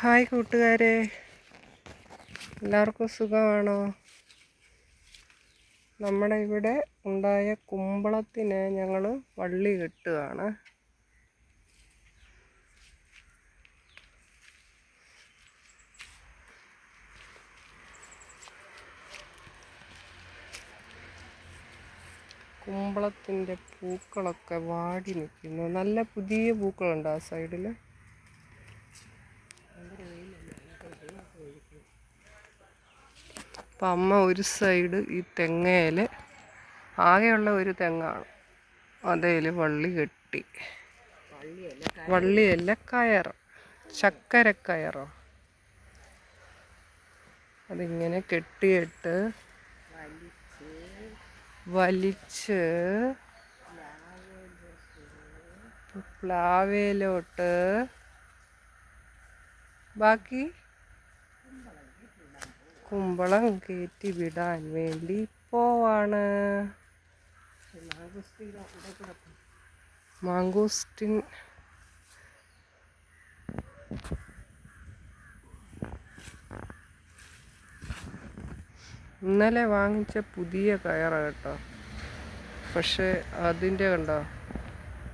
Hi കൂട്ടുകാരെ, എല്ലാവർക്കും സുഖമാണോ? നമ്മുടെ ഇവിടെ ഉണ്ടായ കുമ്പളത്തിന് ഞങ്ങൾ വള്ളി കെട്ടുകയാണ്. കുമ്പളത്തിൻ്റെ പൂക്കളൊക്കെ വാടി നിൽക്കുന്നു. നല്ല പുതിയ പൂക്കളുണ്ട് ആ സൈഡിൽ. അപ്പം അമ്മ ഒരു സൈഡ് ഈ തെങ്ങയിൽ, ആകെയുള്ള ഒരു തെങ്ങാണ്, അതേൽ വള്ളി കെട്ടി. വള്ളിയല്ല, കയർ, ചക്കരക്കയറോ. അതിങ്ങനെ കെട്ടിയിട്ട് വലിച്ച് പ്ലാവേലോട്ട് ബാക്കി കുമ്പളം കയറ്റി വിടാൻ വേണ്ടി പോവാണ്. മാംഗോസ്റ്റിൻ ഇന്നലെ വാങ്ങിച്ച പുതിയ കയറാണ് കേട്ടോ. പക്ഷെ അതിൻ്റെ കണ്ടോ,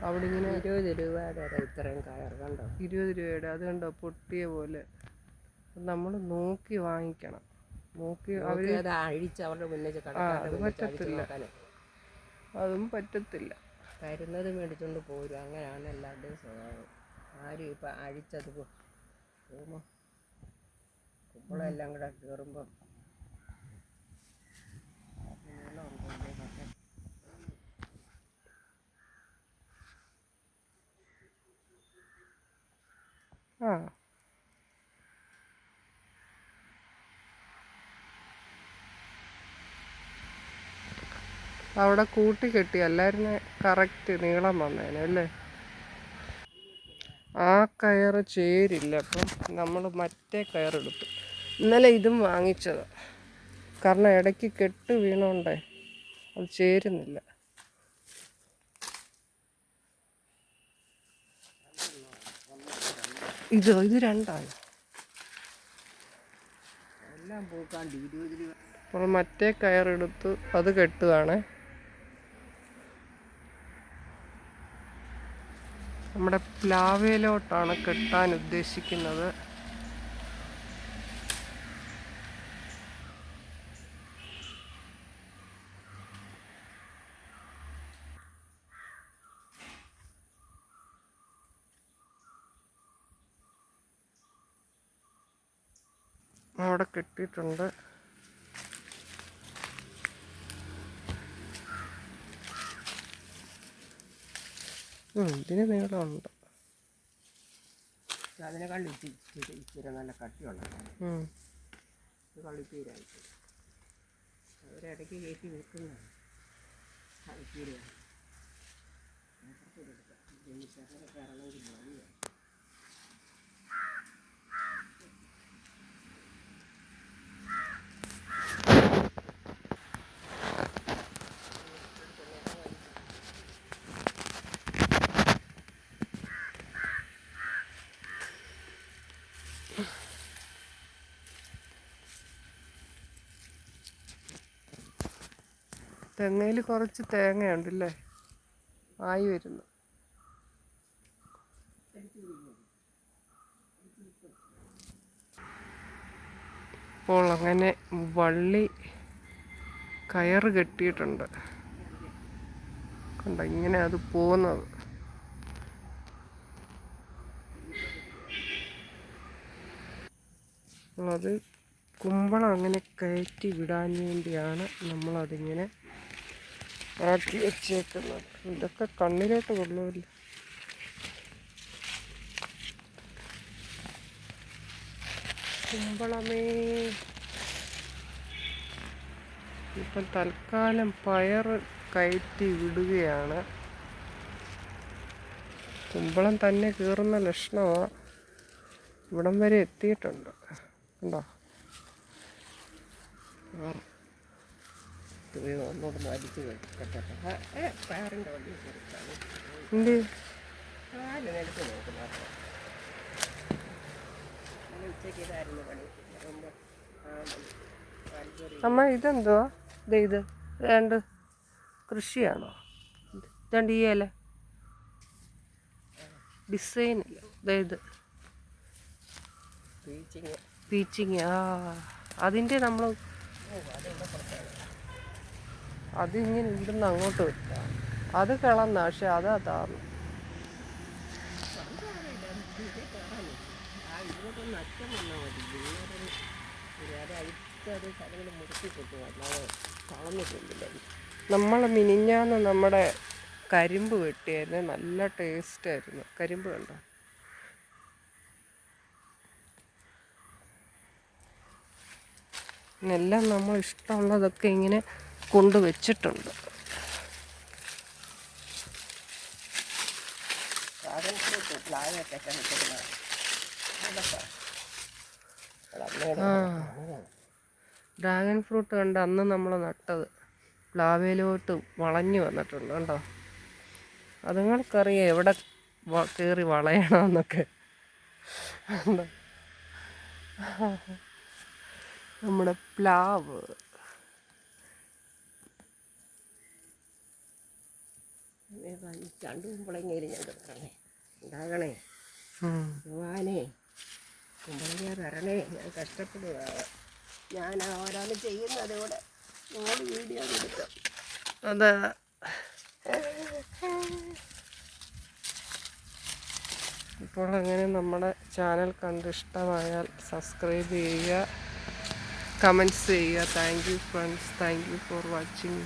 അവിടെ ഇങ്ങനെ 20 രൂപയുടെ ഇത്രയും കയർ കണ്ടോ, 20 രൂപയുടെ. അത് കണ്ടോ, പൊട്ടിയ പോലെ. നമ്മൾ നോക്കി വാങ്ങിക്കണം. നോക്കി അവർ അഴിച്ച് അവരുടെ മുന്നേ അത് പറ്റത്തില്ല, അതും പറ്റത്തില്ല. തരുന്നത് മേടിച്ചുകൊണ്ട് പോരും. അങ്ങനെയാണ് എല്ലാവരുടെയും സ്വഭാവം. ആരും ഇപ്പം അഴിച്ചത് പോകുമ്പോൾ കുമ്പളെല്ലാം കൂടെ കയറുമ്പം അവിടെ കൂട്ടി കെട്ടി, അല്ലായിരുന്നു കറക്റ്റ് നീളം വന്നേനെ അല്ലേ. ആ കയർ ചേരില്ല, അപ്പം നമ്മൾ മറ്റേ കയറെടുത്തു. ഇന്നലെ ഇതും വാങ്ങിച്ചത്, കാരണം ഇടയ്ക്ക് കെട്ട് വീണോണ്ടേ അത് ചേരുന്നില്ല. ഇത് രണ്ടാണ്. എല്ലാം പൂക്കാണ്ട് 20 രൂപ. അപ്പോൾ മറ്റേ കയറെടുത്ത് അത് കെട്ടുകയാണ്. നമ്മുടെ പ്ലാവേലോട്ടാണ് കെട്ടാൻ ഉദ്ദേശിക്കുന്നത്. അവിടെ കെട്ടിയിട്ടുണ്ട്. ഇതിന് നീളമുണ്ട്. അതിനെക്കാൾ ഇച്ചിരി നല്ല കട്ടിയുള്ള കളിപ്പീരായിട്ട് അവരിടയ്ക്ക് കയറ്റി വെക്കുന്നതാണ്. കളിപ്പീരാണ് ഇറങ്ങി മതിയാണ്. തെങ്ങയിൽ കുറച്ച് തേങ്ങയുണ്ടല്ലേ, ആയി വരുന്നു. അപ്പോൾ അങ്ങനെ വള്ളി കയറ് കെട്ടിയിട്ടുണ്ട്. കണ്ടോ, ഇങ്ങനെ അത് പോകുന്നത്. അത് കുമ്പളം അങ്ങനെ കയറ്റി വിടാൻ വേണ്ടിയാണ് നമ്മളതിങ്ങനെ ആക്കി വെച്ചേക്കുന്നത്. ഇതൊക്കെ കണ്ണിലോട്ട് കൊള്ളുമല്ലോ. കുമ്പളമേ, ഇപ്പം തൽക്കാലം പയർ കയറ്റി വിടുകയാണ്. കുമ്പളം തന്നെ കീറുന്ന ലക്ഷണമാണ്. ഇവിടം വരെ എത്തിയിട്ടുണ്ട്. ഉണ്ടോ? ഒന്നോടൊന്ന് അടിച്ച് കെട്ടട്ടെ. പയറിൻ്റെ വണ്ടി കൊടുത്താണ്. എന്ത് കാല് നിലത്ത് നോക്കുന്നത് ഉച്ചയ്ക്ക് ഇതായിരുന്നു പണി മുമ്പ് മൽബറി അമ്മ ഇതെന്തുവാ? ഇത് രണ്ട് കൃഷിയാണോ? രണ്ട് ഈ ഇല ഡിസൈനില്ല ഇത് ബീച്ചിങ് പീച്ചിങ്. ആ അതിൻ്റെ നമ്മൾ അതിങ്ങനെ ഇവിടുന്ന് അങ്ങോട്ട് വെക്കാം. അത് കിളന്ന പക്ഷെ അതാ താർന്നു. ഇതിനൊക്കെ നഷ്ടം വന്നാൽ മതി. അത് അഴുത്തത് സ്ഥലങ്ങൾ മുറുക്കി കിട്ടും, അല്ലാതെ കളഞ്ഞിട്ടില്ല. നമ്മൾ മിനിഞ്ഞാന്ന് നമ്മുടെ കരിമ്പ് വെട്ടിയായിരുന്നു, നല്ല ടേസ്റ്റായിരുന്നു. കരിമ്പ് കണ്ടോ? എല്ലാം നമ്മൾ ഇഷ്ടമുള്ളതൊക്കെ ഇങ്ങനെ കൊണ്ടുവച്ചിട്ടുണ്ട്. ഡ്രാഗൺ ഫ്രൂട്ട് പ്ലാവൊക്കെ കിട്ടുന്നത് ഡ്രാഗൺ ഫ്രൂട്ട് കണ്ട് അന്ന് നമ്മൾ നട്ടത് പ്ലാവയിലോട്ട് വളഞ്ഞു വന്നിട്ടുണ്ട് കണ്ടോ. അതുങ്ങൾക്കറിയാം എവിടെ കയറി വളയണമെന്നൊക്കെ. കണ്ടോ നമ്മുടെ പ്ലാവ്. ചണ്ടു കുമ്പളങ്ങയിൽ ഞാൻ കിടക്കണേ ഉണ്ടാകണേ ഭഗവാനേ, കുമ്പളങ്ങ തരണേ. ഞാൻ കഷ്ടപ്പെടുക. ഞാൻ ഓരോന്ന് ചെയ്യുന്നത് കൂടെ നിങ്ങൾ വീഡിയോ എടുത്തു. അതെ. ഇപ്പോൾ അങ്ങനെ നമ്മുടെ ചാനൽ കണ്ട് ഇഷ്ടമായാൽ സബ്സ്ക്രൈബ് ചെയ്യുക, കമൻറ്റ്സ് ചെയ്യുക. Thank you friends, thank you for watching.